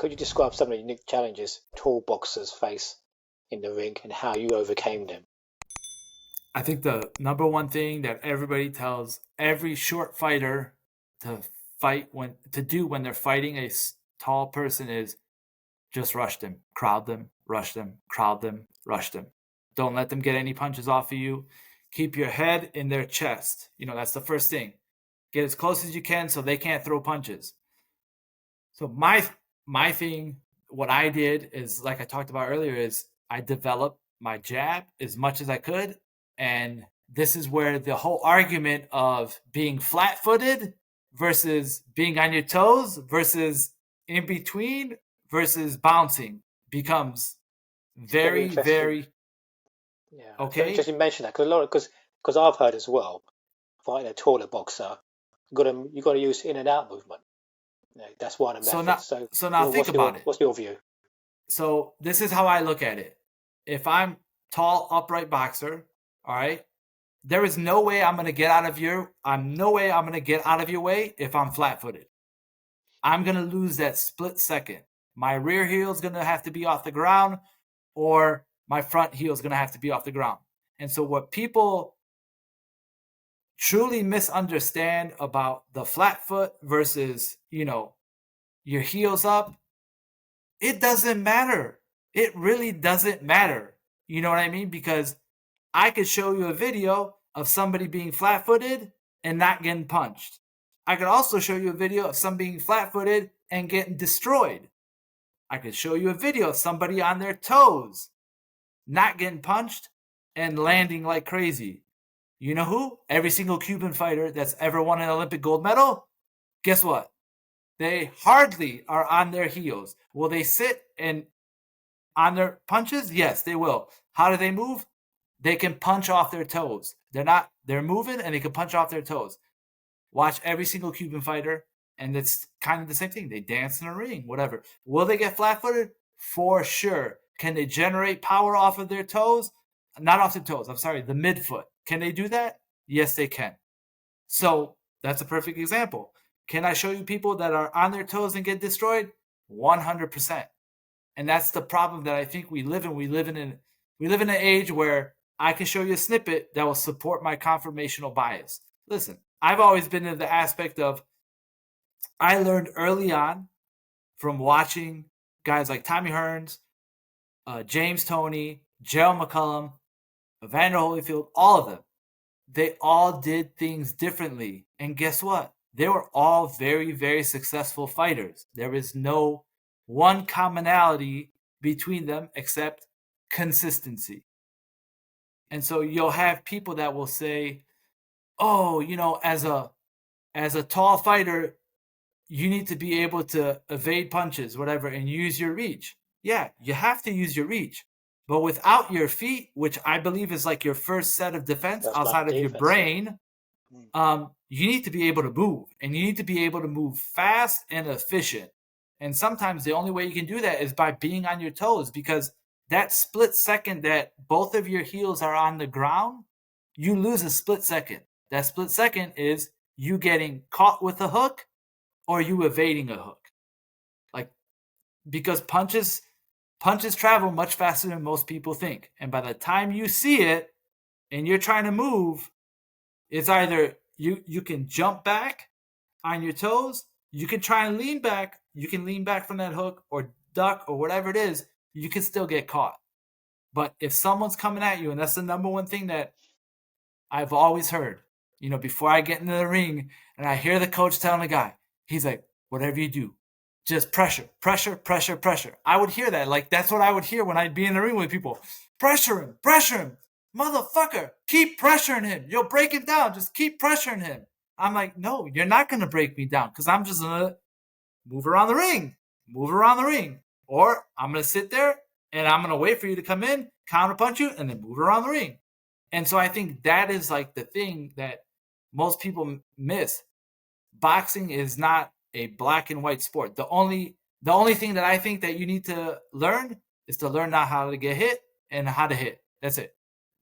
could you describe some of the unique challenges tall boxers face in the ring and how you overcame them? I think the number one thing that everybody tells every short fighter to do when they're fighting a tall person is just rush them, crowd them, rush them, crowd them, rush them. Don't let them get any punches off of you. Keep your head in their chest. That's the first thing. Get as close as you can so they can't throw punches. So my thing, what I did is, like I talked about earlier, is I developed my jab as much as I could. And this is where the whole argument of being flat-footed versus being on your toes versus in between versus bouncing becomes very, very yeah. It's very okay. interesting you mention that because I've heard as well, fighting a taller boxer, you got to use in and out movement. That's one of the methods. So now think about it. What's your view? So this is how I look at it. If I'm tall, upright boxer, all right, there is no way I'm gonna get out of your way if I'm flat-footed. I'm gonna lose that split second. My rear heel is gonna have to be off the ground, or my front heel is gonna have to be off the ground. And so what people truly misunderstand about the flat foot versus, your heels up, it doesn't matter. It really doesn't matter. You know what I mean? Because I could show you a video of somebody being flat-footed and not getting punched. I could also show you a video of somebody being flat-footed and getting destroyed. I could show you a video of somebody on their toes not getting punched and landing like crazy. You know who? Every single Cuban fighter that's ever won an Olympic gold medal, guess what? They hardly are on their heels. Will they sit and on their punches? Yes, they will. How do they move? They can punch off their toes. They're moving and they can punch off their toes. Watch every single Cuban fighter, and it's kind of the same thing. They dance in a ring, whatever. Will they get flat-footed? For sure. Can they generate power off of their toes? Not off their toes, I'm sorry, the midfoot. Can they do that? Yes, they can. So that's a perfect example. Can I show you people that are on their toes and get destroyed? 100%. And that's the problem that I think we live in. We live in an age where I can show you a snippet that will support my confirmational bias. Listen, I've always been in the aspect of, I learned early on from watching guys like Tommy Hearns, James Toney, Gerald McCullum, Evander Holyfield, all of them. They all did things differently. And guess what? They were all very, very successful fighters. There is no one commonality between them except consistency. And so you'll have people that will say, oh, as a tall fighter, you need to be able to evade punches, whatever, and use your reach. Yeah, you have to use your reach. But without your feet, which I believe is like your first set of defense outside of your brain, you need to be able to move. And you need to be able to move fast and efficient. And sometimes the only way you can do that is by being on your toes, because that split second that both of your heels are on the ground, you lose a split second. That split second is you getting caught with a hook or you evading a hook. Because punches travel much faster than most people think. And by the time you see it and you're trying to move, it's either you can jump back on your toes, you can try and lean back, you can lean back from that hook or duck or whatever it is, you can still get caught. But if someone's coming at you, and that's the number one thing that I've always heard, before I get into the ring and I hear the coach telling the guy, he's like, whatever you do, just pressure, pressure, pressure, pressure. I would hear that. Like, that's what I would hear when I'd be in the ring with people. Pressure him. Motherfucker, keep pressuring him. You'll break him down. Just keep pressuring him. I'm like, no, you're not going to break me down, because I'm just going to move around the ring. Or I'm going to sit there and I'm going to wait for you to come in, counterpunch you, and then move around the ring. And so I think that is like the thing that most people miss. Boxing is not a black and white sport. The only thing that I think that you need to learn is to learn not how to get hit and how to hit. That's it.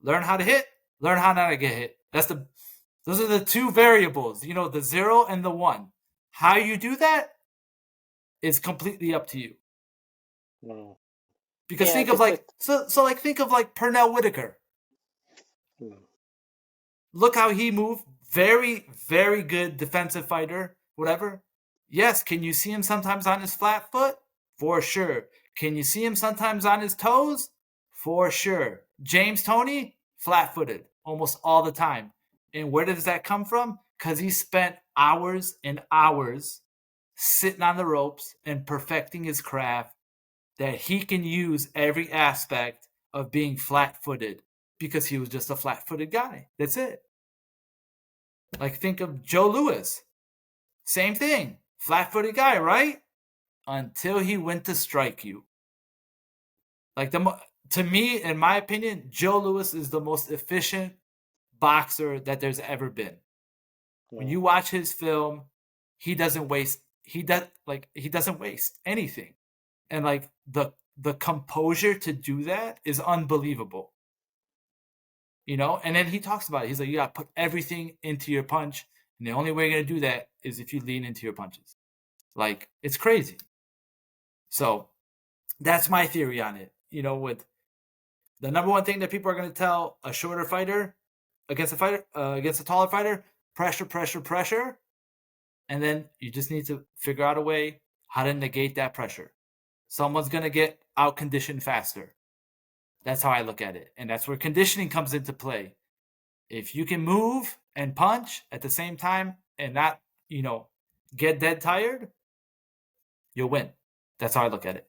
Learn how to hit, learn how not to get hit. Those are the two variables, the 0 and the 1. How you do that is completely up to you. Mm. Because Yeah, think of like think of like Pernell Whitaker. Look how he moved. Very, very good defensive fighter, whatever. Yes, can you see him sometimes on his flat foot? For sure. Can you see him sometimes on his toes? For sure. James Toney, flat-footed almost all the time. And where does that come from? Because he spent hours and hours sitting on the ropes and perfecting his craft that he can use every aspect of being flat-footed because he was just a flat-footed guy. That's it. Like, think of Joe Louis. Same thing. Flat-footed guy, right? Until he went to strike you. Like, to me, in my opinion, Joe Louis is the most efficient boxer that there's ever been. When you watch his film, he doesn't waste anything. And like the composure to do that is unbelievable. You know, and then he talks about it. He's like, you got to put everything into your punch. And the only way you're going to do that is if you lean into your punches. Like, it's crazy. So that's my theory on it. You know, with the number one thing that people are going to tell a shorter fighter against a taller fighter, pressure, pressure, pressure. And then you just need to figure out a way how to negate that pressure. Someone's going to get out conditioned faster. That's how I look at it. And that's where conditioning comes into play. If you can move and punch at the same time and not, you know, get dead tired, you'll win. That's how I look at it.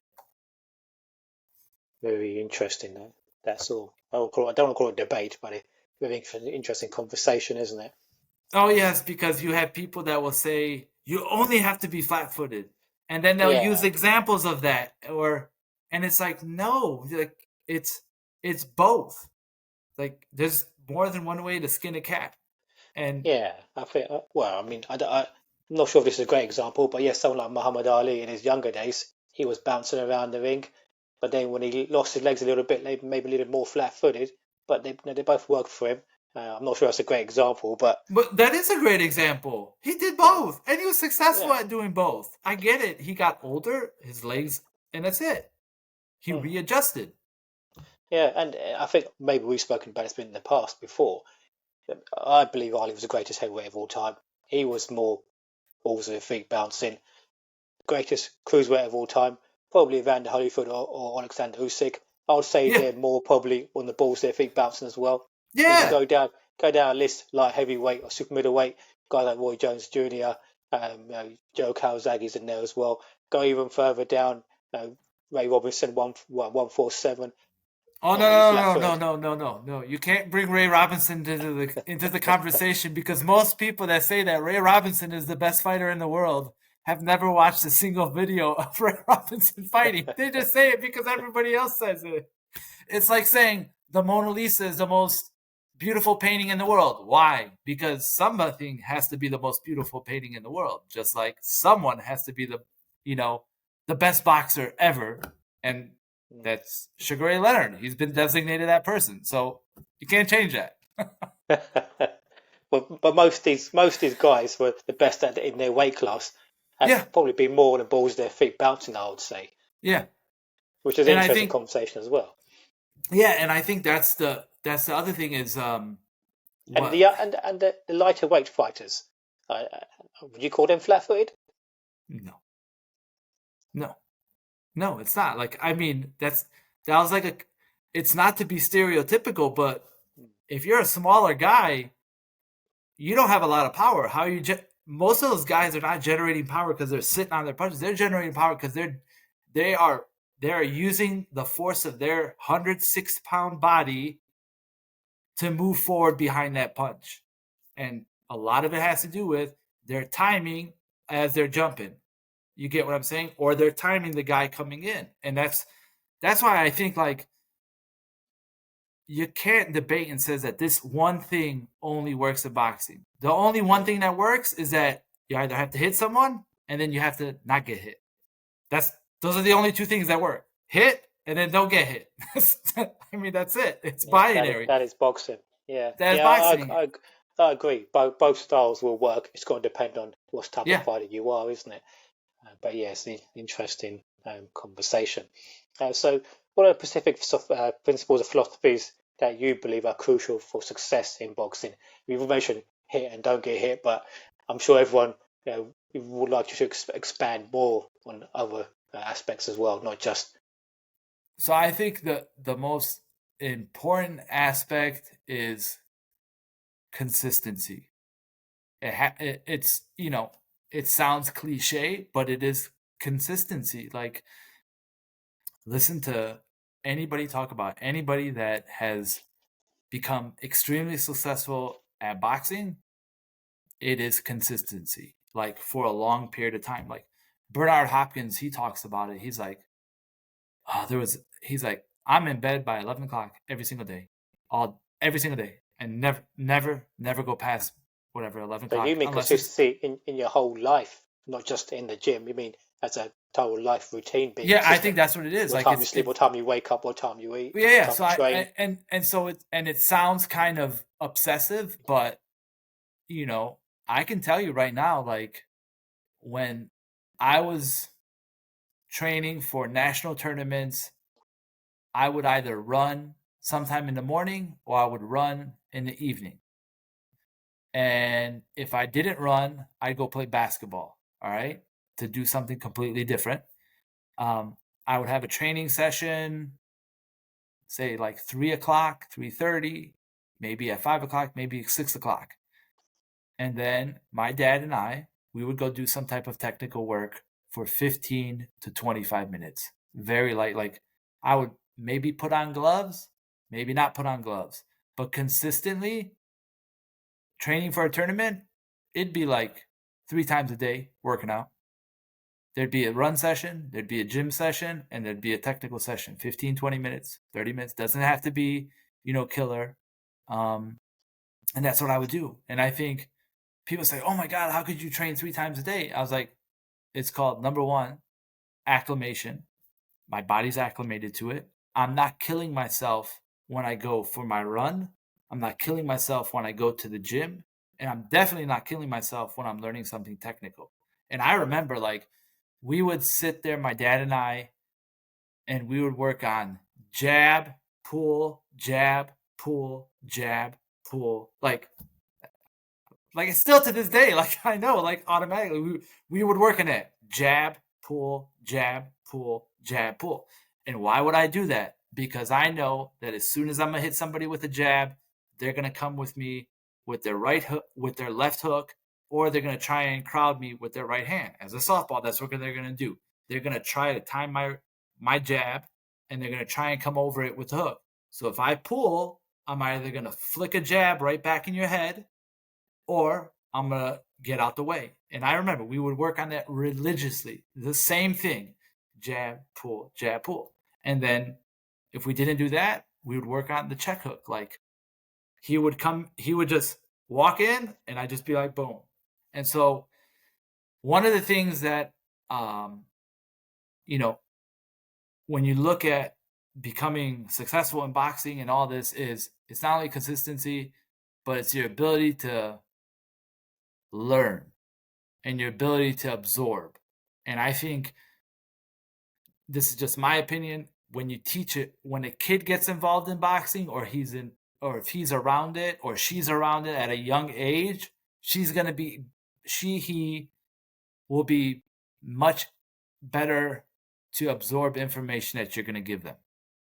Very interesting, though. That's all. I don't want to call it debate, but a very interesting conversation, isn't it? Oh, yes, because you have people that will say, you only have to be flat-footed. And then they'll use examples of that. And it's like, no, like it's both. Like, there's more than one way to skin a cat. And yeah, I think. Well, I mean, I'm not sure if this is a great example, but yes, someone like Muhammad Ali in his younger days, he was bouncing around the ring, but then when he lost his legs a little bit, maybe a little more flat-footed. But they both worked for him. I'm not sure that's a great example, but that is a great example. He did both, and he was successful at doing both. I get it. He got older, his legs, and that's it. He readjusted. Yeah, and I think maybe we've spoken about this in the past before. I believe Ali was the greatest heavyweight of all time. He was more balls of the feet bouncing. Greatest cruiserweight of all time, probably Evander Holyfield or Alexander Usyk. I would say they're more probably on the balls of their feet bouncing as well. Yeah. You can go down a list like heavyweight or super middleweight, guys like Roy Jones Jr., Joe Kawasaki's in there as well. Go even further down, Ray Robinson 147. Oh no! You can't bring Ray Robinson into the conversation because most people that say that Ray Robinson is the best fighter in the world have never watched a single video of Ray Robinson fighting. They just say it because everybody else says it. It's like saying the Mona Lisa is the most beautiful painting in the world. Why? Because something has to be the most beautiful painting in the world. Just like someone has to be the best boxer ever. And that's Sugar Ray Leonard. He's been designated that person. So you can't change that. But most of these guys were the best in their weight class. And probably been more on the balls of their feet bouncing, I would say. Yeah. Which is an interesting conversation as well. Yeah, and I think that's the other thing is and the lighter weight fighters. Would you call them flat-footed? No, it's not. Like, I mean, that was like it's not to be stereotypical, but if you're a smaller guy, you don't have a lot of power. How you most of those guys are not generating power because they're sitting on their punches. They're generating power because they are using the force of their 106-pound body to move forward behind that punch. And a lot of it has to do with their timing as they're jumping. You get what I'm saying? Or they're timing the guy coming in. And that's why I think, like, you can't debate and says that this one thing only works in boxing. The only one thing that works is that you either have to hit someone and then you have to not get hit. Those are the only two things that work. Hit and then don't get hit. I mean, that's it. It's binary. That is boxing. Yeah. That is boxing. I agree. Both styles will work. It's got to depend on what type of fighter you are, isn't it? But yes, interesting conversation. So, what are specific principles or philosophies that you believe are crucial for success in boxing? We've mentioned hit and don't get hit, but I'm sure everyone would like you to expand more on other aspects as well, not just. So I think the most important aspect is consistency. It's it sounds cliche, but it is consistency. Like, listen to anybody talk about anybody that has become extremely successful at boxing. It is consistency, like for a long period of time. Like Bernard Hopkins, he talks about it. He's like, he's like, I'm in bed by 11 o'clock every single day, every single day, and never go past whatever 11 So you o'clock mean unless it's. consistency in your whole life, not just in the gym. You mean as a total life routine, being Yeah, I think consistent. that's what it is. What Like time you sleep, what time you wake up, what time you eat, yeah, what yeah. time So you train. it sounds kind of obsessive, but I can tell you right now, like when I was training for national tournaments, I would either run sometime in the morning or I would run in the evening. And if I didn't run, I'd go play basketball, all right, to do something completely different. I would have a training session, say like 3 o'clock, 3:30, maybe at 5 o'clock, maybe 6 o'clock. And then my dad and we would go do some type of technical work for 15 to 25 minutes. Very light. Like I would maybe put on gloves, maybe not put on gloves, but consistently training for a tournament, it'd be like 3 times a day working out. There'd be a run session, there'd be a gym session, and there'd be a technical session, 15, 20 minutes, 30 minutes. Doesn't have to be, killer. And that's what I would do. And I think people say, oh my God, how could you train 3 times a day? I was like, it's called, number one, acclimation. My body's acclimated to it. I'm not killing myself when I go for my run. I'm not killing myself when I go to the gym. And I'm definitely not killing myself when I'm learning something technical. And I remember, like, we would sit there, my dad and we would work on jab, pull, jab, pull, jab, pull. Like it's still to this day, like I know, like automatically we would work on it. Jab, pull, jab, pull, jab, pull. And why would I do that? Because I know that as soon as I'm gonna hit somebody with a jab, they're gonna come with me with their right hook, with their left hook, or they're gonna try and crowd me with their right hand. As a softball, that's what they're gonna do. They're gonna try to time my jab, and they're gonna try and come over it with the hook. So if I pull, I'm either gonna flick a jab right back in your head, or I'm going to get out the way. And I remember we would work on that religiously. The same thing. Jab, pull, jab, pull. And then if we didn't do that, we would work on the check hook. Like he would just walk in and I'd just be like, boom. And so one of the things that, when you look at becoming successful in boxing and all this is it's not only consistency, but it's your ability to learn and your ability to absorb. And I think this is just my opinion. When you teach it, when a kid gets involved in boxing or if he's around it or she's around it at a young age, he will be much better to absorb information that you're going to give them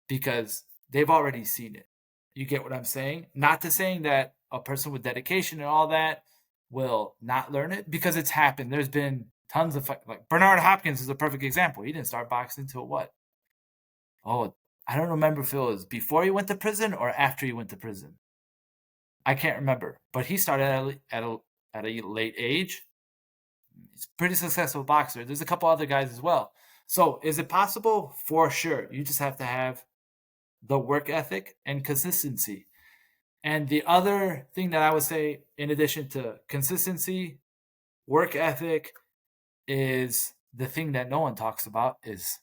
because they've already seen it. You get what I'm saying? Not to saying that a person with dedication and all that will not learn it because it's happened. There's been tons of like Bernard Hopkins is a perfect example. He didn't start boxing until what? Oh, I don't remember if it was before he went to prison or after he went to prison. I can't remember, but he started at a late age. He's a pretty successful boxer. There's a couple other guys as well. So is it possible? For sure. You just have to have the work ethic and consistency. And the other thing that I would say, in addition to consistency, work ethic, is the thing that no one talks about is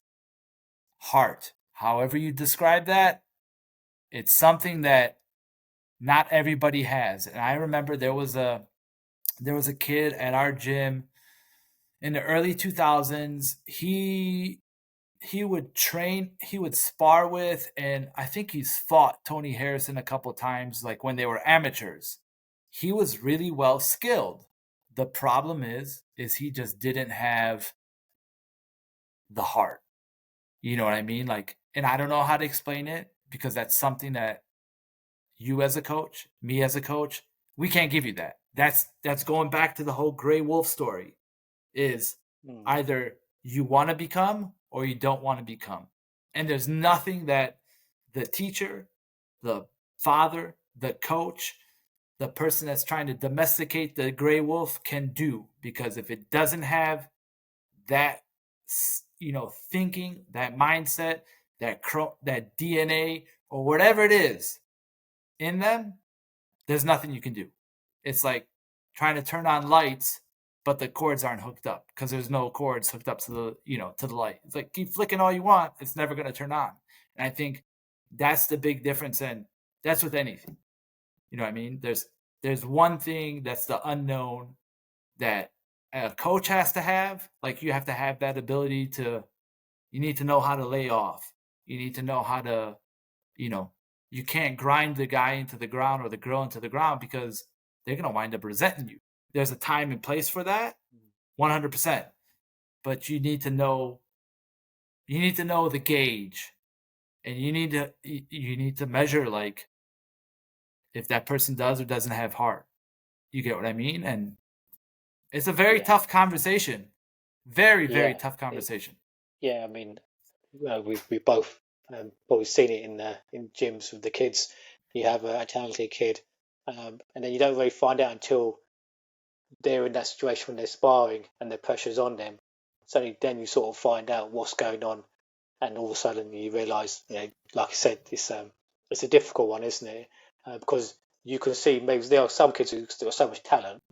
heart. However you describe that, it's something that not everybody has. And I remember there was a kid at our gym in the early 2000s. He train, he would spar with, and I think he's fought Tony Harrison a couple times, like when they were amateurs. He was really well skilled. The problem is he just didn't have the heart. You know what I mean? Like, and I don't know how to explain it, because that's something that you as a coach, me as a coach, we can't give you that. That's going back to the whole gray wolf story, is either you want to become or you don't want to become. And there's nothing that the teacher, the father, the coach, the person that's trying to domesticate the gray wolf can do, because if it doesn't have that, thinking, that mindset, that DNA or whatever it is in them, there's nothing you can do. It's like trying to turn on lights, but the cords aren't hooked up, because there's no cords hooked up to the light. It's like, keep flicking all you want, it's never going to turn on. And I think that's the big difference, and that's with anything. You know what I mean? There's one thing that's the unknown that a coach has to have. Like, you have to have that ability you need to know how to lay off. You need to know how to, you can't grind the guy into the ground or the girl into the ground, because they're going to wind up resenting you. There's a time and place for that, 100%. But you need to know the gauge, and you need to measure, like, if that person does or doesn't have heart. You get what I mean? And it's a very tough conversation. Very, very tough conversation. I mean, we both probably seen it in gyms with the kids. You have a talented kid, and then you don't really find out until they're in that situation when they're sparring and the pressure's on them. So then you sort of find out what's going on, and all of a sudden you realise, like I said, it's a difficult one, isn't it? Because you can see maybe there are some kids who still have so much talent,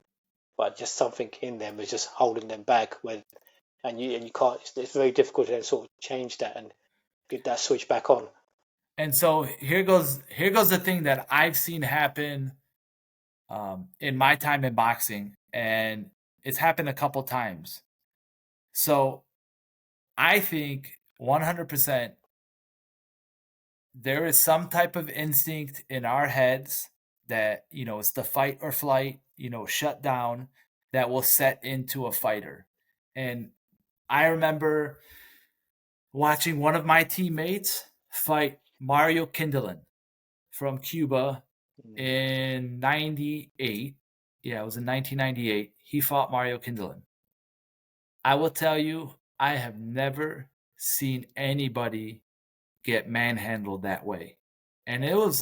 but just something in them is just holding them back. And you can't. It's very difficult to sort of change that and get that switch back on. And so here goes the thing that I've seen happen in my time in boxing, and it's happened a couple times. So I think 100% there is some type of instinct in our heads that, it's the fight or flight, shut down, that will set into a fighter. And I remember watching one of my teammates fight Mario Kindlin from Cuba in 98. Yeah, it was in 1998. He fought Mario Kindlin. I will tell you, I have never seen anybody get manhandled that way. And it was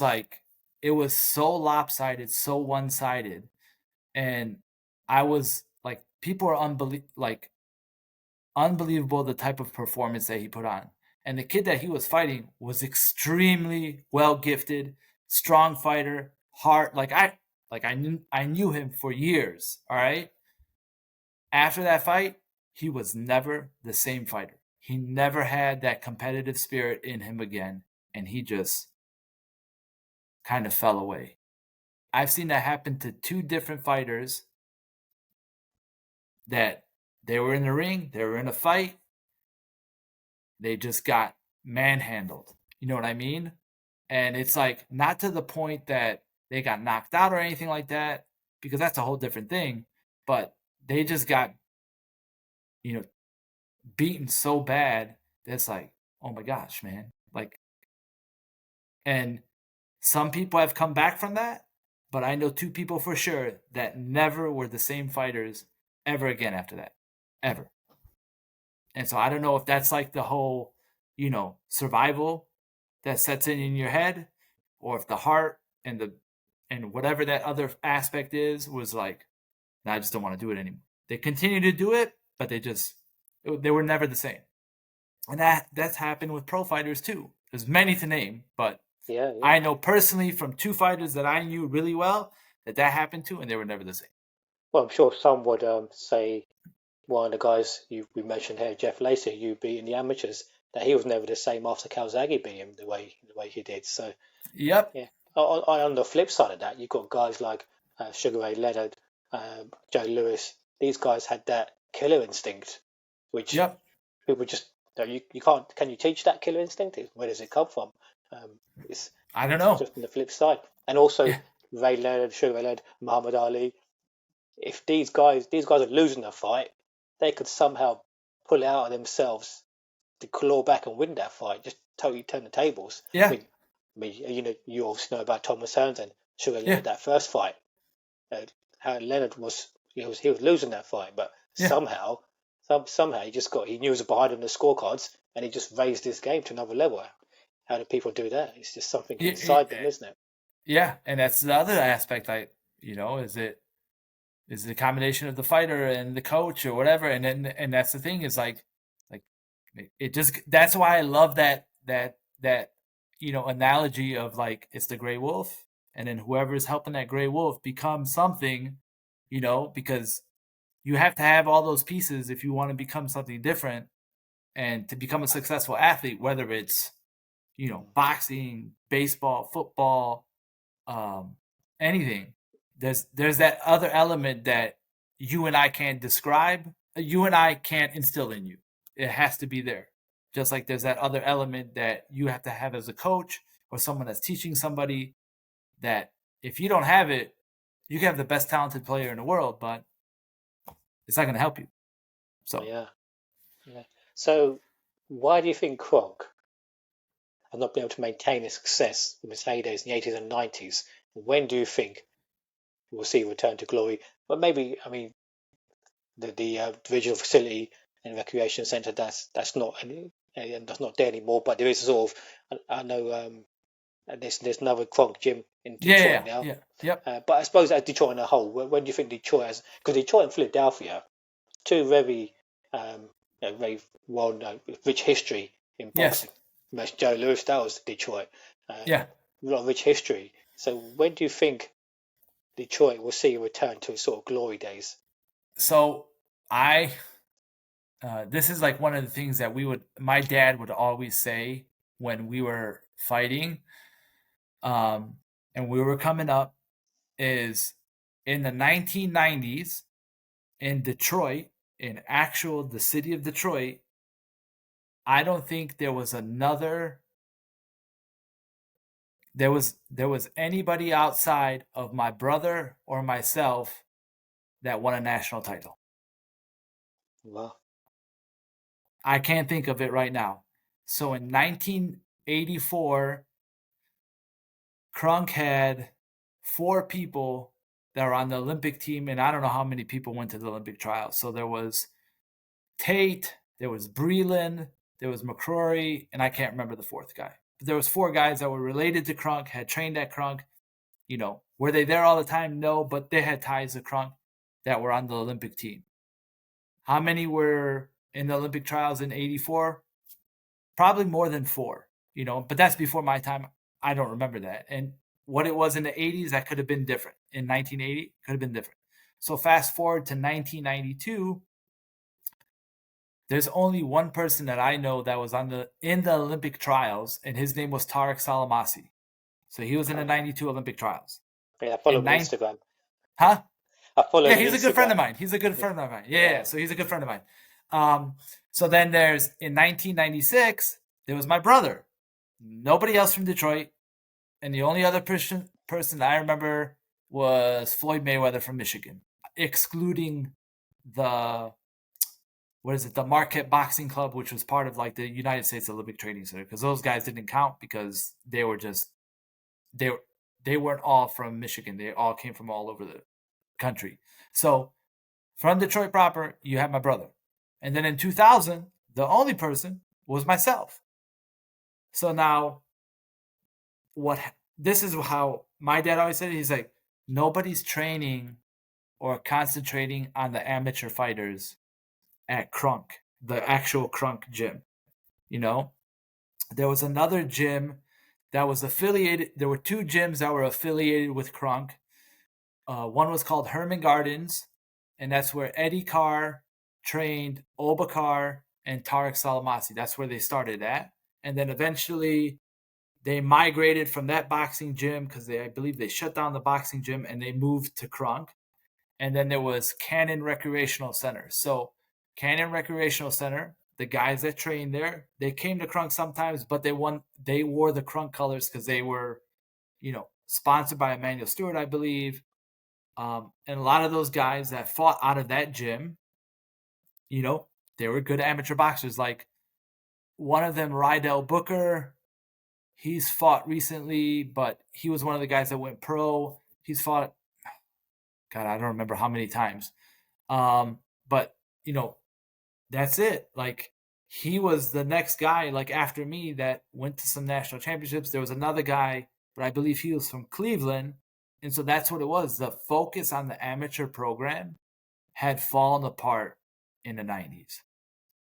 so lopsided, so one-sided. And I was like, people are unbelievable the type of performance that he put on. And the kid that he was fighting was extremely well gifted, strong fighter, hard. I knew him for years. All right. After that fight, he was never the same fighter. He never had that competitive spirit in him again, and he just kind of fell away. I've seen that happen to two different fighters, that they were in the ring, they were in a fight, they just got manhandled. You know what I mean? And it's like, not to the point that they got knocked out or anything like that, because that's a whole different thing, but they just got, beaten so bad that's like, oh my gosh, man. And some people have come back from that, but I know two people for sure that never were the same fighters ever again after that. Ever. And so I don't know if that's like the whole, survival that sets in your head, or if the heart and whatever that other aspect is was like, no, I just don't want to do it anymore. They continue to do it, but they were never the same. And that's happened with pro fighters too. There's many to name, but I know personally from two fighters that I knew really well that happened to, and they were never the same. Well, I'm sure some would say one of the guys we mentioned here, Jeff Lacey, you beat in the amateurs, that he was never the same after Calzaghe beat him the way he did. So, yep. Yeah. On the flip side of that, you've got guys like Sugar Ray Leonard, Joe Louis. These guys had that killer instinct, which people just No, you can't. Can you teach that killer instinct? Where does it come from? It's I don't know. just on the flip side. And also Yeah, Ray Leonard, Sugar Ray Leonard, Muhammad Ali. If these guys are losing a fight, they could somehow pull it out of themselves to claw back and win that fight. Just totally turn the tables. yeah, You obviously know about Thomas Hearns and Sugar yeah, Leonard that first fight. Uh, how Leonard was losing that fight, but yeah. somehow he knew it was behind on the scorecards, and he just raised his game to another level. How do people do that? It's just something Yeah, inside them, isn't it? yeah. And that's the other aspect. Is it a combination of the fighter and the coach or whatever? And that's the thing is like it just that's why I love that analogy of like it's the gray wolf, and then whoever is helping that gray wolf become something, because you have to have all those pieces if you want to become something different and to become a successful athlete, whether it's boxing, baseball, football, anything. There's that other element that you and I can't describe, you and I can't instill in you. It has to be there. Just like there's that other element that you have to have as a coach or someone that's teaching somebody, that if you don't have it, you can have the best talented player in the world, but it's not going to help you. So Yeah, yeah. So why do you think Kronk has not been able to maintain his success from his heydays in the 80s and 90s? When do you think we'll see a return to glory? But maybe, I mean, the regional facility and recreation centre that's not that's not there anymore. But there is a sort of I know there's another Kronk Gym in Detroit now. yep. But I suppose as Detroit in a whole, when do you think Detroit has? Because Detroit and Philadelphia, two very well known, rich history in Yes. boxing. Joe Lewis, that was Detroit. Yeah. A lot of rich history. So when do you think Detroit will see a return to its sort of glory days? So this is like one of the things that my dad would always say when we were fighting, and we were coming up, is in the 1990s in Detroit, the city of Detroit, I don't think there was anybody outside of my brother or myself that won a national title. Wow. I can't think of it right now. So in 1984, Kronk had 4 people that were on the Olympic team, and I don't know how many people went to the Olympic trials. So there was Tate, there was Breland, there was McCrory, and I can't remember the 4th guy. But there was 4 guys that were related to Kronk, had trained at Kronk. Were they there all the time? No, but they had ties to Kronk that were on the Olympic team. How many were in the Olympic trials in 84? Probably more than 4, but that's before my time. I don't remember that. And what it was in the 80s, that could have been different. In 1980, could have been different. So fast forward to 1992, there's only one person that I know that was in the Olympic trials, and his name was Tarek Salamasi. So he was in the 92 Olympic trials. Yeah, I follow him on Instagram. Huh? I follow him Yeah, he's on a good friend of Instagram. mine. He's a good friend of mine. Yeah, so he's a good friend of mine. So then in 1996, there was my brother. Nobody else from Detroit. And the only other person that I remember was Floyd Mayweather from Michigan, excluding the Marquette Boxing Club, which was part of like the United States Olympic Training Center, because those guys didn't count because they weren't all from Michigan. They all came from all over the country. So from Detroit proper, you have my brother. And then in 2000, the only person was myself. So now this is how my dad always said it. He's like, nobody's training or concentrating on the amateur fighters at Kronk, the actual Kronk gym. There was another gym that was affiliated. There were 2 gyms that were affiliated with Kronk. One was called Herman Gardens, and that's where Eddie Carr trained Obakar and Tarek Salamasi. That's where they started at. And then eventually they migrated from that boxing gym because I believe they shut down the boxing gym and they moved to Kronk. And then there was Cannon Recreational Center. So Cannon Recreational Center the guys that trained there, they came to Kronk sometimes, but they wore the Kronk colors because they were, sponsored by Emmanuel Stewart, I believe. And a lot of those guys that fought out of that gym, they were good amateur boxers. Like one of them, Rydell Booker, he's fought recently, but he was one of the guys that went pro. He's fought, God, I don't remember how many times. But, that's it. Like he was the next guy, like after me, that went to some national championships. There was another guy, but I believe he was from Cleveland. And so that's what it was. The focus on the amateur program had fallen apart in the 90s.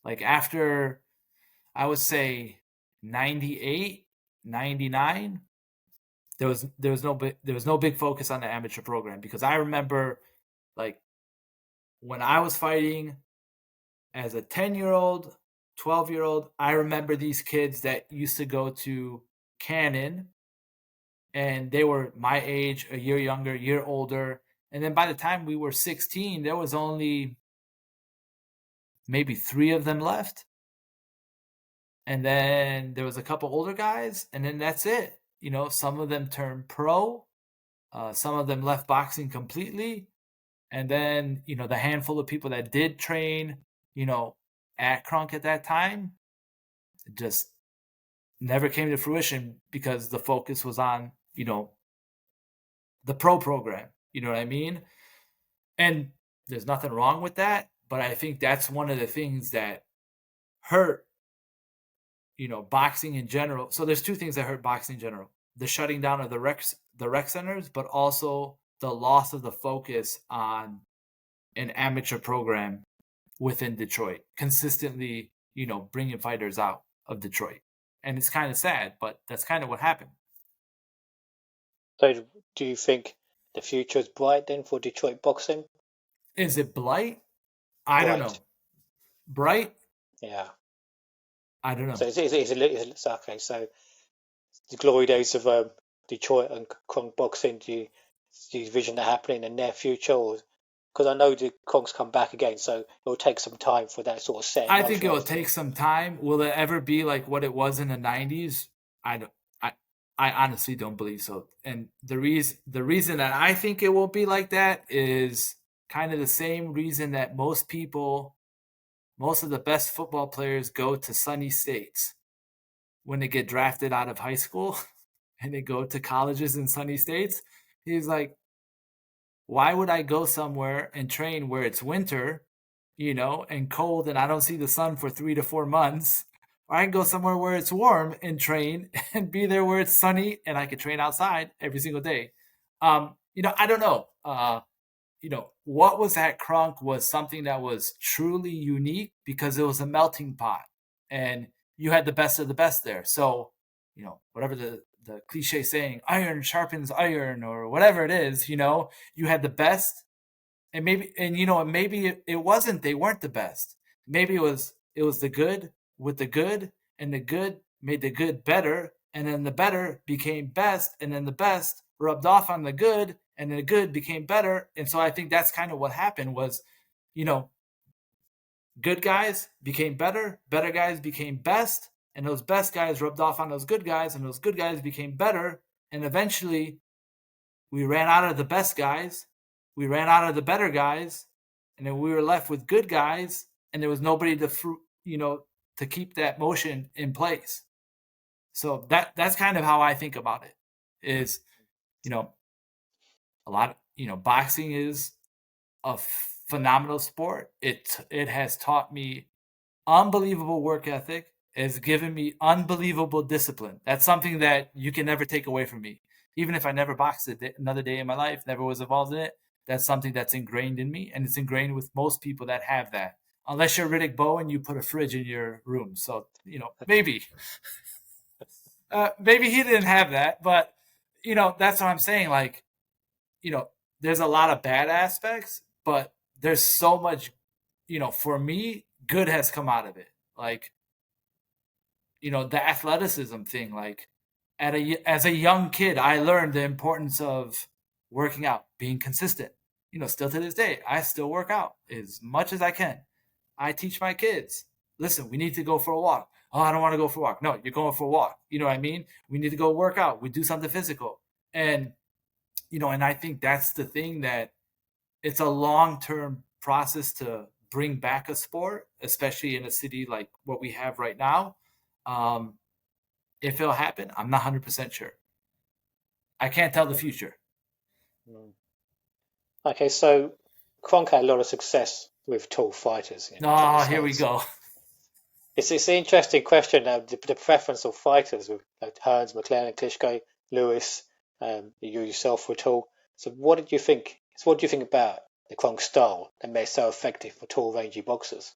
Like after, I would say 98, 99, there was no big focus on the amateur program, because I remember like when I was fighting as a 10-year-old, 12-year-old, I remember these kids that used to go to Cannon, and they were my age, a year younger, a year older. And then by the time we were 16, there was only maybe 3 of them left. And then there was a couple older guys, and then that's it. Some of them turned pro. Some of them left boxing completely. And then, the handful of people that did train, at Kronk at that time, it just never came to fruition because the focus was on, the pro program. You know what I mean? And there's nothing wrong with that, but I think that's one of the things that hurt, boxing in general. So there's 2 things that hurt boxing in general: the shutting down of the rec centers, but also the loss of the focus on an amateur program within Detroit, consistently, bringing fighters out of Detroit. And it's kind of sad, but that's kind of what happened. So do you think the future is bright then for Detroit boxing? Is it blight? I don't know. Bright? Yeah. I don't know. So it's okay. So the glory days of Detroit and Kronk boxing, do you envision that happening in the near future? Or because I know the Kronk's come back again, so it'll take some time for that sort of set. I think it will take some time. Will it ever be like what it was in the 90s? I honestly don't believe so. And the reason that I think it won't be like that is kind of the same reason that most of the best football players go to sunny states when they get drafted out of high school and they go to colleges in sunny states. He's like, why would I go somewhere and train where it's winter, and cold, and I don't see the sun for 3 to 4 months? Or I can go somewhere where it's warm and train and be there where it's sunny and I can train outside every single day. I don't know. What was at Kronk was something that was truly unique because it was a melting pot and you had the best of the best there. So, whatever the cliche saying, iron sharpens iron, or whatever it is, you had the best. And maybe it wasn't, they weren't the best. Maybe it was the good with the good, and the good made the good better, and then the better became best, and then the best rubbed off on the good, and then the good became better. And so I think that's kind of what happened was, good guys became better guys became best, and those best guys rubbed off on those good guys, and those good guys became better, and eventually we ran out of the best guys, we ran out of the better guys, and then we were left with good guys, and there was nobody to keep that motion in place. So that's kind of how I think about it. Is a lot of boxing is a phenomenal sport. It has taught me unbelievable work ethic. Has given me unbelievable discipline. That's something that you can never take away from me. Even if I never boxed another day in my life, never was involved in it, that's something that's ingrained in me, and it's ingrained with most people that have that. Unless you're Riddick Bowe and you put a fridge in your room. So, maybe. Maybe he didn't have that, but, that's what I'm saying. Like, there's a lot of bad aspects, but there's so much, for me, good has come out of it. Like, the athleticism thing, like as a young kid, I learned the importance of working out, being consistent. Still to this day, I still work out as much as I can. I teach my kids, listen, we need to go for a walk. Oh, I don't want to go for a walk. No, you're going for a walk. You know what I mean? We need to go work out. We do something physical. And, and I think that's the thing, that it's a long-term process to bring back a sport, especially in a city like what we have right now. If it'll happen, I'm not 100% sure. I can't tell the future. Okay, so Kronk had a lot of success with tall fighters. Here we go. It's an interesting question now, the preference of fighters with like Hearns, McLaren, Klitschko, Lewis, you yourself were tall. So what do you think about the Kronk style that made it so effective for tall, rangy boxers?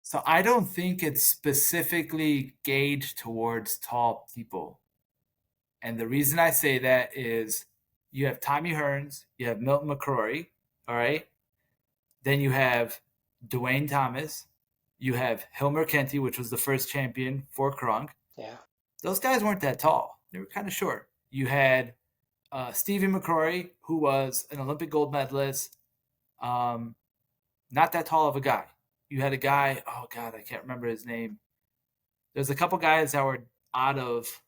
So I don't think it's specifically gauged towards tall people. And the reason I say that is you have Tommy Hearns, you have Milton McCrory, all right? Then you have Dwayne Thomas, you have Hilmer Kenty, which was the first champion for Kronk. Yeah. Those guys weren't that tall. They were kind of short. You had Stephen McCrory, who was an Olympic gold medalist, not that tall of a guy. You had a guy, oh God, I can't remember his name. There's a couple guys that were out of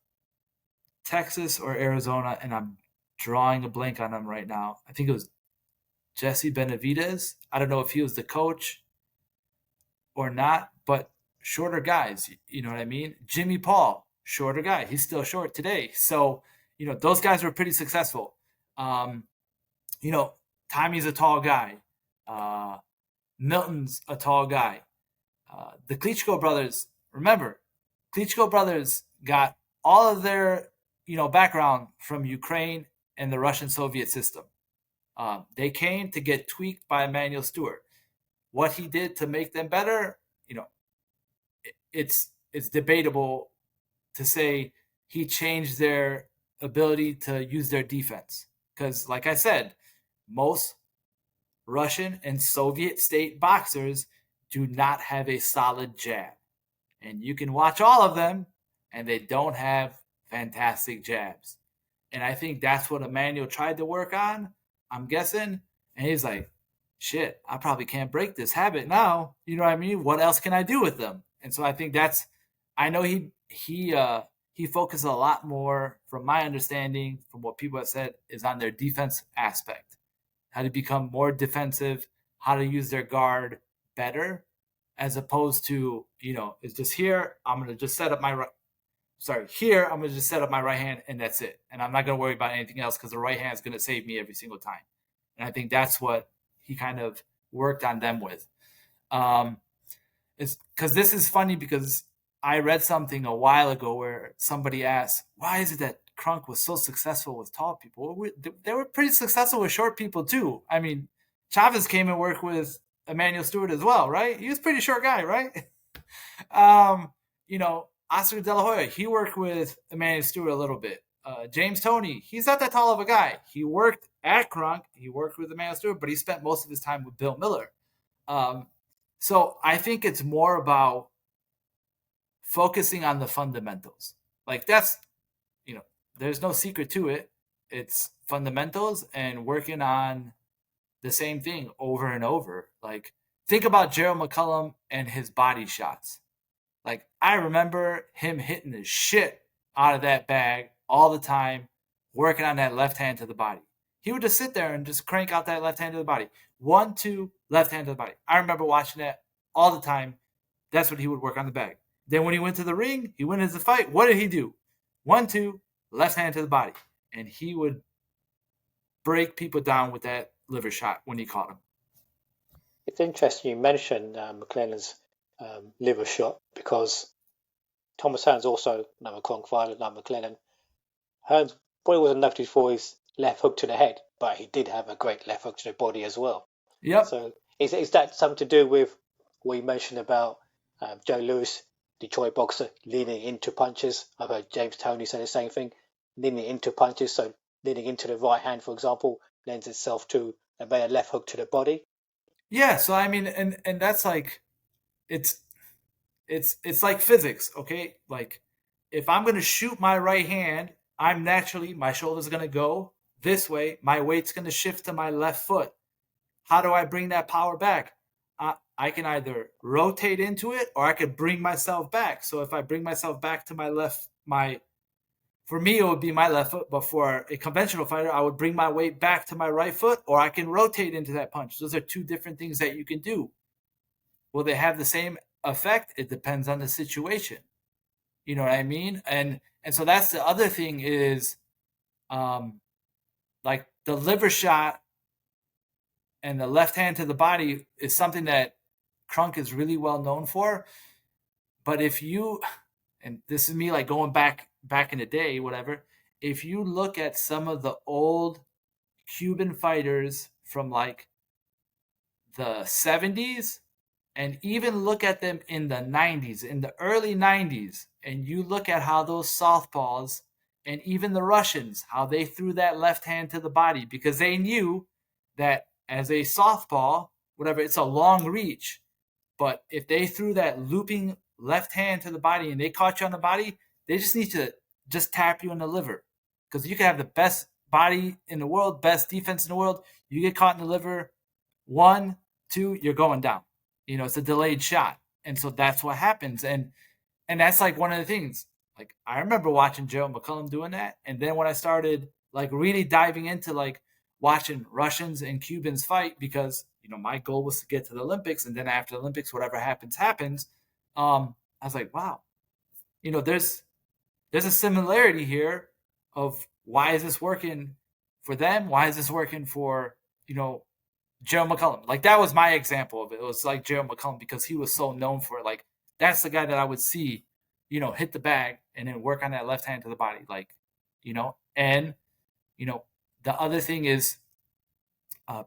Texas or Arizona, and I'm drawing a blank on them right now. I think it was Jesse Benavidez. I don't know if he was the coach or not, but shorter guys, you know what I mean? Jimmy Paul, shorter guy. He's still short today. So, those guys were pretty successful. Tommy's a tall guy. Milton's a tall guy. The Klitschko brothers, remember, Klitschko brothers got all of their, background from Ukraine and the Russian Soviet system. They came to get tweaked by Emanuel Stewart. What he did to make them better, it's debatable to say he changed their ability to use their defense. Because, like I said, most Russian and Soviet state boxers do not have a solid jab. And you can watch all of them, and they don't have fantastic jabs. And I think that's what Emmanuel tried to work on, I'm guessing. And he's like, shit, I probably can't break this habit now. You know what I mean? What else can I do with them? And so I think I know he focuses a lot more, from my understanding, from what people have said, is on their defense aspect. How to become more defensive, how to use their guard better, as opposed to, it's just here, I'm going to just set up my right. Here, I'm going to just set up my right hand, and that's it. And I'm not going to worry about anything else, because the right hand is going to save me every single time. And I think that's what he kind of worked on them with. It's because this is funny, because I read something a while ago where somebody asked, why is it that Kronk was so successful with tall people? They were pretty successful with short people too. I mean, Chavez came and worked with Emanuel Stewart as well, right? He was a pretty short guy, right? Oscar De La Hoya, he worked with Emanuel Stewart a little bit. James Toney, he's not that tall of a guy. He worked at Kronk, he worked with Emanuel Stewart, but he spent most of his time with Bill Miller. So I think it's more about focusing on the fundamentals. Like, that's, there's no secret to it. It's fundamentals and working on the same thing over and over. Like, think about Gerald McCullum and his body shots. Like, I remember him hitting the shit out of that bag all the time, working on that left hand to the body. He would just sit there and just crank out that left hand to the body. 1, 2, left hand to the body. I remember watching that all the time. That's what he would work on the bag. Then when he went to the ring, he went into the fight. What did he do? 1, 2, left hand to the body. And he would break people down with that liver shot when he caught him. It's interesting you mentioned McLennan's liver shot, because Thomas Hearns also another Kronk fighter like McLennan. Hearns probably wasn't noted for his left hook to the head, but he did have a great left hook to the body as well. Yep. So is that something to do with what you mentioned about Joe Louis, Detroit boxer, leaning into punches? I've heard James Toney say the same thing, leaning into punches. So leaning into the right hand, for example, lends itself to a better left hook to the body. Yeah. So I mean, and that's like, it's like physics, okay? Like, if I'm going to shoot my right hand, my shoulder's going to go this way. My weight's going to shift to my left foot. how do I bring that power back? I can either rotate into it or I could bring myself back. So if I bring myself back to for me, it would be my left foot, but for a conventional fighter, I would bring my weight back to my right foot, or I can rotate into that punch. Those are two different things that you can do. Will they have the same effect? It depends on the situation. You know what I mean? And so that's the other thing is, like the liver shot and the left hand to the body is something that Kronk is really well known for. But if you, and this is me like going back in the day, whatever, if you look at some of the old Cuban fighters from like the 70s and even look at them in the 90s, in the early 90s, and you look at how those southpaws and even the Russians, how they threw that left hand to the body because they knew that as a southpaw, whatever, it's a long reach. But if they threw that looping left hand to the body and they caught you on the body, they just need to just tap you in the liver. Because you can have the best body in the world, best defense in the world. You get caught in the liver, 1, 2, you're going down. You know, it's a delayed shot. And so that's what happens. And that's like one of the things. Like I remember watching Gerald McCullum doing that. And then when I started like really diving into like watching Russians and Cubans fight, because you know my goal was to get to the Olympics, and then after the Olympics, whatever happens. I was like, wow, you know, there's a similarity here of why is this working for them? Why is this working for, you know, Gerald McCullum? Like that was my example of it. It was like Gerald McCullum because he was so known for it. Like that's the guy that I would see, you know, hit the bag and then work on that left hand to the body. Like, you know, and, you know, the other thing is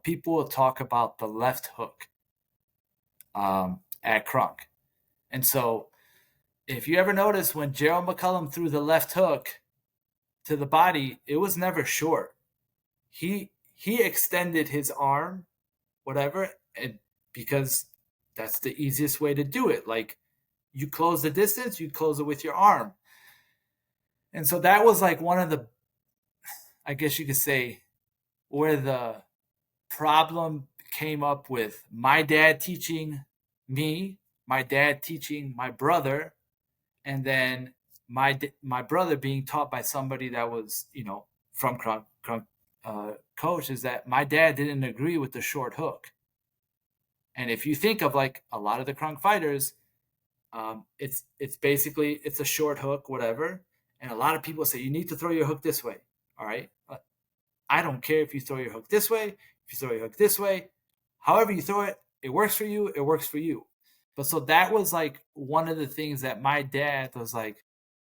people will talk about the left hook at Kronk. And so if you ever notice when Gerald McCullum threw the left hook to the body, it was never short. He extended his arm, whatever, and because that's the easiest way to do it. Like you close the distance, you close it with your arm. And so that was like one of the, I guess you could say, where the problem came up with my dad teaching me, my dad teaching my brother, and then my brother being taught by somebody that was, you know, from Kronk coach, is that my dad didn't agree with the short hook. And if you think of like a lot of the Kronk fighters, it's basically it's a short hook, whatever. And a lot of people say you need to throw your hook this way. All right, I don't care if you throw your hook this way, if you throw your hook this way, however you throw it, it works for you. It works for you. But so that was like one of the things that my dad was like,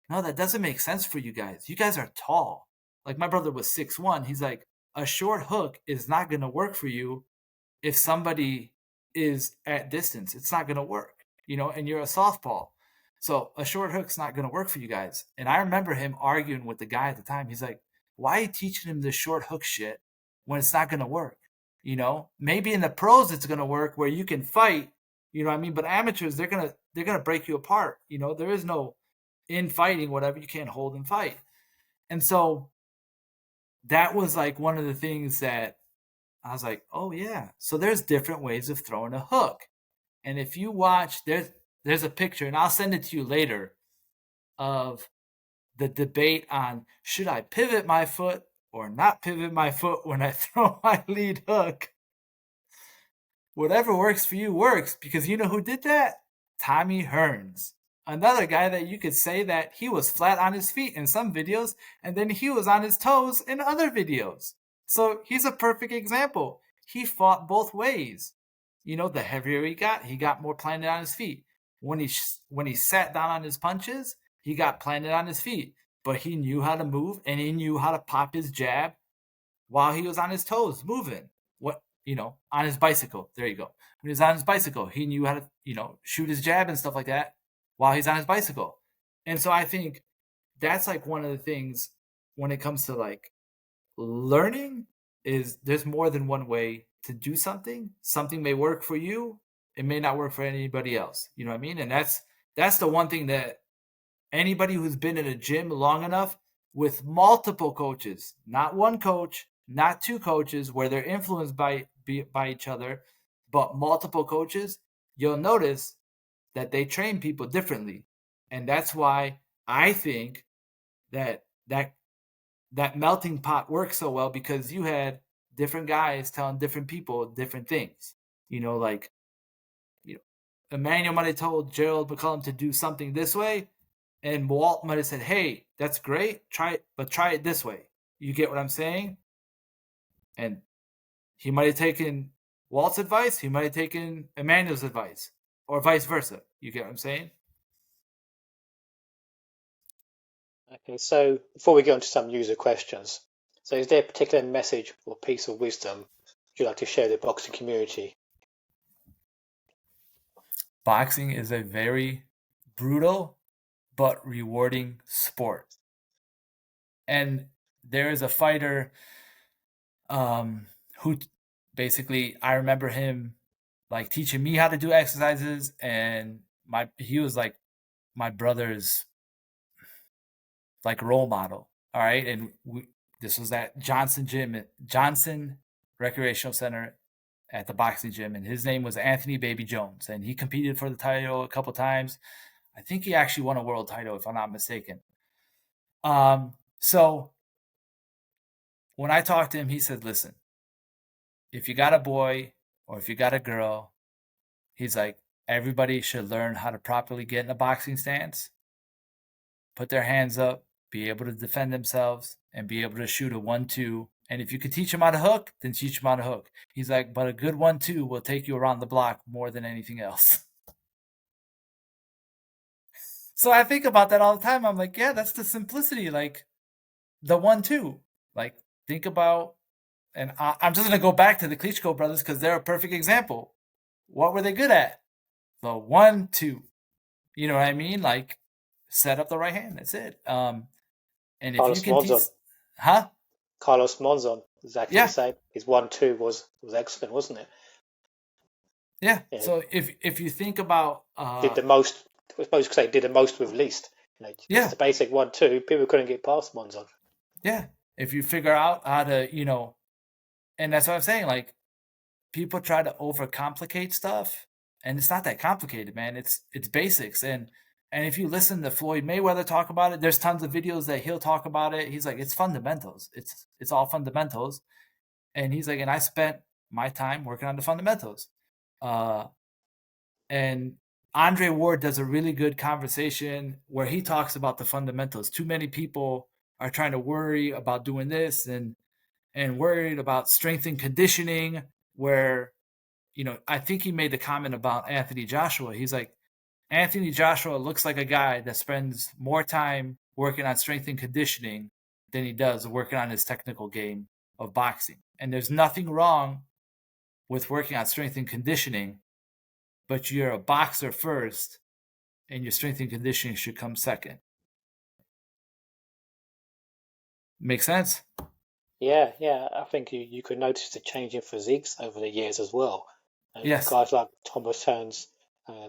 no, that doesn't make sense for you guys. You guys are tall. Like my brother was 6'1". He's like, a short hook is not going to work for you if somebody is at distance. It's not going to work, you know, and you're a softball. So a short hook's not going to work for you guys. And I remember him arguing with the guy at the time. He's like, why are you teaching him this short hook shit when it's not going to work? You know, maybe in the pros it's going to work where you can fight, you know what I mean? But amateurs, they're going to break you apart. You know, there is no in fighting, whatever, you can't hold and fight. And so that was like one of the things that I was like, oh yeah. So there's different ways of throwing a hook. And if you watch, there's a picture, and I'll send it to you later, of the debate on should I pivot my foot or not pivot my foot when I throw my lead hook. Whatever works for you works, because you know who did that? Tommy Hearns. Another guy that you could say that he was flat on his feet in some videos, and then he was on his toes in other videos. So he's a perfect example. He fought both ways. You know, the heavier he got more planted on his feet. When he sat down on his punches, he got planted on his feet. But he knew how to move, and he knew how to pop his jab while he was on his toes, moving. On his bicycle. There you go. When he was on his bicycle, he knew how to, shoot his jab and stuff like that while he's on his bicycle. And so I think that's like one of the things when it comes to like learning, is there's more than one way to do something. Something may work for you. It may not work for anybody else. You know what I mean? And that's the one thing that anybody who's been in a gym long enough with multiple coaches, not one coach, not two coaches, where they're influenced by by each other, but multiple coaches, you'll notice that they train people differently. And that's why I think that melting pot works so well, because you had different guys telling different people different things. Like, Emmanuel might have told Gerald McCullum to do something this way, and Walt might have said, "Hey, that's great. Try it, but try it this way." You get what I'm saying? And he might have taken Walt's advice. He might have taken Emmanuel's advice, or vice versa. You get what I'm saying? Okay, so before we get on to some user questions, so is there a particular message or piece of wisdom you'd like to share with the boxing community? Boxing is a very brutal but rewarding sport. And there is a fighter who basically, I remember him like teaching me how to do exercises, and he was like my brother's like role model. All right. And this was at Johnson Recreational Center at the boxing gym, and his name was Anthony Baby Jones, and he competed for the title a couple times. I think he actually won a world title, if I'm not mistaken. So when I talked to him, he said, "Listen, if you got a boy or if you got a girl," he's like, "everybody should learn how to properly get in a boxing stance, put their hands up, be able to defend themselves, and be able to shoot a 1-2. And if you could teach them how to hook, then teach them how to hook." He's like, "But a good 1-2 will take you around the block more than anything else." So I think about that all the time. I'm like, yeah, that's the simplicity. Like the 1-2. Like, think about, and I'm just going to go back to the Klitschko brothers because they're a perfect example. What were they good at? The 1-2. You know what I mean? Like, set up the right hand. That's it. And if Carlos you can Monzon. Huh? Carlos Monzon, exactly Yeah. the same. His 1-2 was excellent, wasn't it? Yeah. So if you think about did the most, I suppose you could say, did the most with least. Just the basic 1-2, people couldn't get past Monzon. Yeah. If you figure out how to, and that's what I'm saying, like, people try to overcomplicate stuff, and it's not that complicated, man. It's basics. And if you listen to Floyd Mayweather talk about it, there's tons of videos that he'll talk about it. He's like, it's fundamentals. It's all fundamentals. And he's like, and I spent my time working on the fundamentals. And Andre Ward does a really good conversation where he talks about the fundamentals. Too many people are trying to worry about doing this and worried about strength and conditioning, where, I think he made the comment about Anthony Joshua. He's like, Anthony Joshua looks like a guy that spends more time working on strength and conditioning than he does working on his technical game of boxing. And there's nothing wrong with working on strength and conditioning, but you're a boxer first, and your strength and conditioning should come second. Make sense? Yeah. I think you could notice the change in physiques over the years as well. Yes. Guys like Thomas Hearns,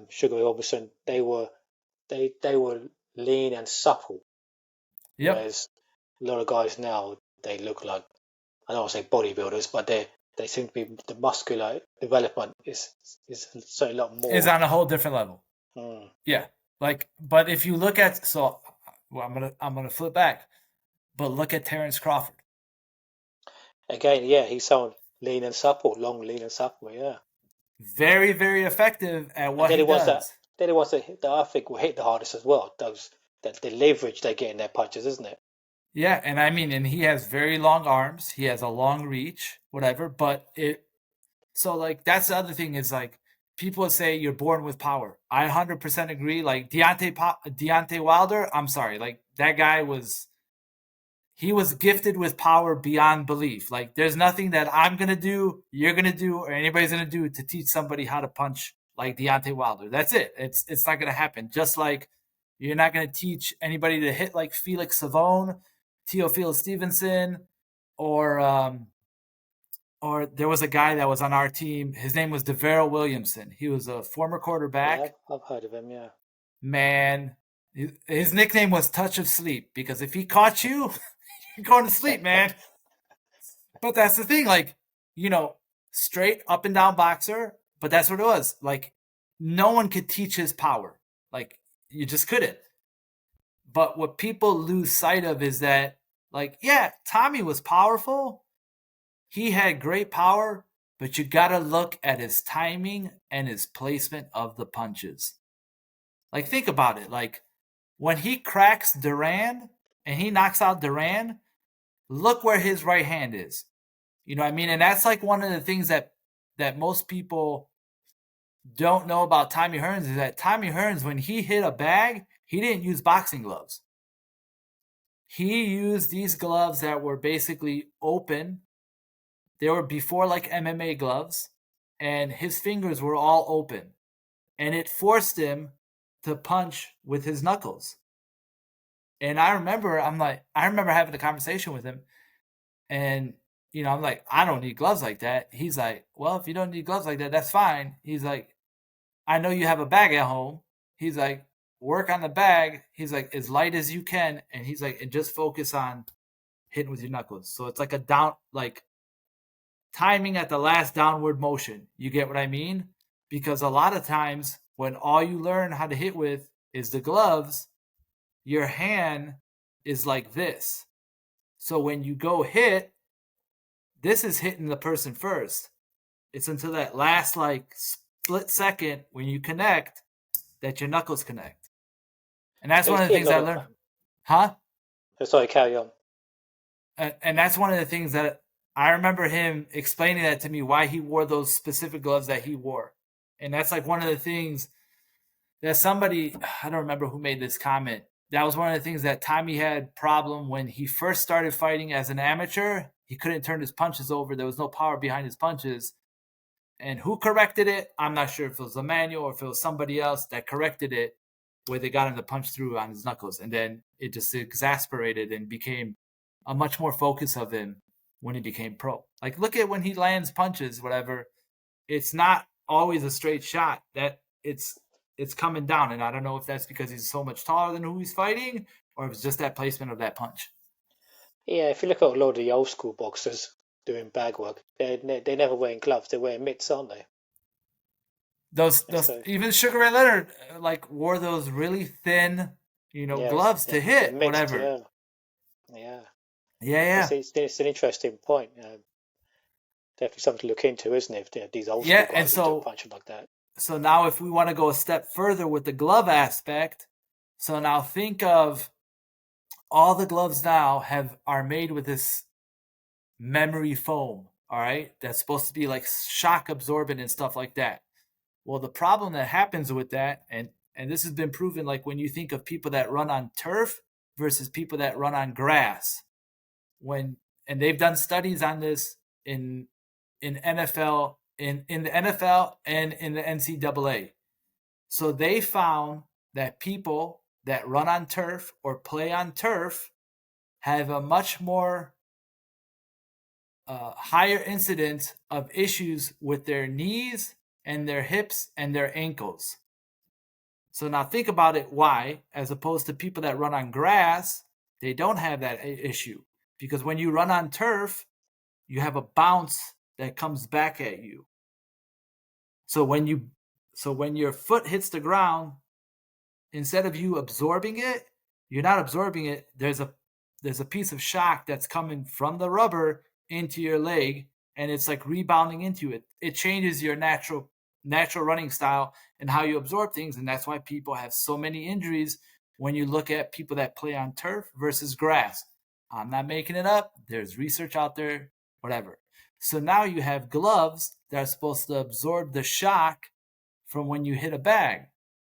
Sugar Ray Robinson, they were lean and supple. Yep. Whereas a lot of guys now, they look like, I don't want to say bodybuilders, but they seem to be, the muscular development is so a lot more. Is on a whole different level. Yeah. Like, but if you look at, I'm gonna flip back, but look at Terence Crawford. Again, yeah, he's so lean and supple, long, lean and supple, yeah. Very, very effective at what he does. They're the ones that I think will hit the hardest as well. The leverage they get in their punches, isn't it? Yeah, and I mean, and he has very long arms. He has a long reach, whatever. But so like, that's the other thing is, like, people say you're born with power. I 100% agree. Like Deontay Wilder, I'm sorry, like, that guy he was gifted with power beyond belief. Like, there's nothing that I'm gonna do, you're gonna do, or anybody's gonna do to teach somebody how to punch like Deontay Wilder. That's it. It's not gonna happen. Just like you're not gonna teach anybody to hit like Felix Savone, Teofilo Stevenson, or there was a guy that was on our team. His name was DeVarrell Williamson. He was a former quarterback. Yeah, I've heard of him, yeah. Man, his nickname was Touch of Sleep, because if he caught you, you're going to sleep, man. But that's the thing, like, straight up and down boxer, but that's what it was. Like, no one could teach his power. Like, you just couldn't. But what people lose sight of is that, like, yeah, Tommy was powerful. He had great power, but you got to look at his timing and his placement of the punches. Like, think about it. Like, when he cracks Duran and he knocks out Duran, look where his right hand is. You know what I mean? And that's like one of the things that most people don't know about Tommy Hearns is that Tommy Hearns, when he hit a bag, he didn't use boxing gloves. He used these gloves that were basically open. They were before like MMA gloves, and his fingers were all open. And it forced him to punch with his knuckles. And I remember having a conversation with him, and I'm like, I don't need gloves like that. He's like, well, if you don't need gloves like that, that's fine. He's like, I know you have a bag at home. He's like, work on the bag. He's like, as light as you can. And he's like, and just focus on hitting with your knuckles. So it's like a down, like timing at the last downward motion. You get what I mean? Because a lot of times when all you learn how to hit with is the gloves, your hand is like this. So when you go hit, this is hitting the person first. It's until that last like split second when you connect that your knuckles connect. And that's one of the things I learned. Huh? Sorry, carry on. And that's one of the things that I remember him explaining that to me, why he wore those specific gloves that he wore. And that's like one of the things that somebody, I don't remember who made this comment. That was one of the things that Tommy had problem when he first started fighting as an amateur. He couldn't turn his punches over. There was no power behind his punches. And who corrected it? I'm not sure if it was Emmanuel or if it was somebody else that corrected it, where they got him to punch through on his knuckles. And then it just exasperated and became a much more focus of him when he became pro. Like, look at when he lands punches, whatever. It's not always a straight shot. That it's coming down. And I don't know if that's because he's so much taller than who he's fighting, or if it's just that placement of that punch. Yeah, if you look at a lot of the old school boxers doing bag work, they're never wearing gloves. They're wearing mitts, aren't they? Those even Sugar Ray Leonard like wore those really thin, gloves to hit mixed, whatever. Yeah. It's an interesting point. Definitely something to look into, isn't it? If these old school guys do punching like that. So now, if we want to go a step further with the glove aspect, so now think of all the gloves now are made with this memory foam. All right, that's supposed to be like shock absorbent and stuff like that. Well, the problem that happens with that, and this has been proven, like when you think of people that run on turf versus people that run on grass, and they've done studies on this in NFL, in the NFL and in the NCAA. So they found that people that run on turf or play on turf have a much more higher incidence of issues with their knees and their hips and their ankles. So now think about it, why, as opposed to people that run on grass, they don't have that issue. Because when you run on turf, you have a bounce that comes back at you. So when your foot hits the ground, instead of you absorbing it, you're not absorbing it. There's a piece of shock that's coming from the rubber into your leg, and it's like rebounding into it. It changes your natural running style and how you absorb things, and that's why people have so many injuries when you look at people that play on turf versus grass. I'm not making it up. There's research out there, whatever. So now you have gloves that are supposed to absorb the shock from when you hit a bag.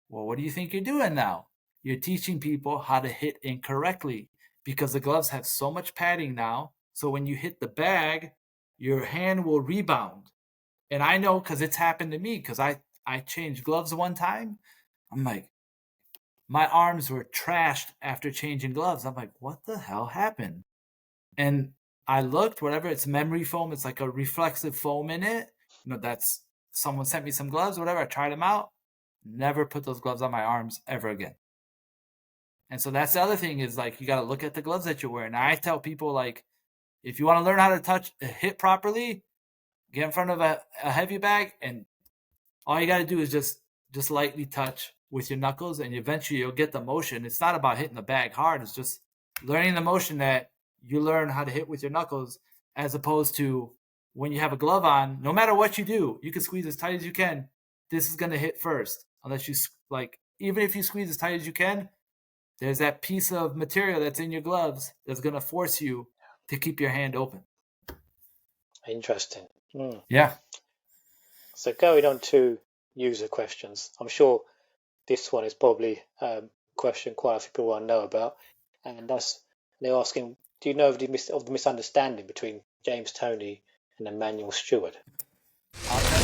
Well, what do you think you're doing now? You're teaching people how to hit incorrectly, because the gloves have so much padding now. So when you hit the bag, your hand will rebound. And I know because it's happened to me, because I changed gloves one time. I'm like, my arms were trashed after changing gloves. I'm like, what the hell happened? And I looked, whatever, it's memory foam. It's like a reflexive foam in it. That's, someone sent me some gloves, whatever. I tried them out. Never put those gloves on my arms ever again. And so that's the other thing, is like, you got to look at the gloves that you're wearing. Now, I tell people, like, if you want to learn how to hit properly, get in front of a heavy bag, and all you got to do is just lightly touch with your knuckles, and eventually you'll get the motion. It's not about hitting the bag hard. It's just learning the motion that you learn how to hit with your knuckles, as opposed to when you have a glove on, no matter what you do, you can squeeze as tight as you can. This is going to hit first. Unless you, like, even if you squeeze as tight as you can, there's that piece of material that's in your gloves that's going to force you to keep your hand open. Interesting. Yeah. So going on to user questions, I'm sure this one is probably a question quite a few people want to know about, and they're asking, do you know of the misunderstanding between James Toney and Emmanuel Stewart? I'll tell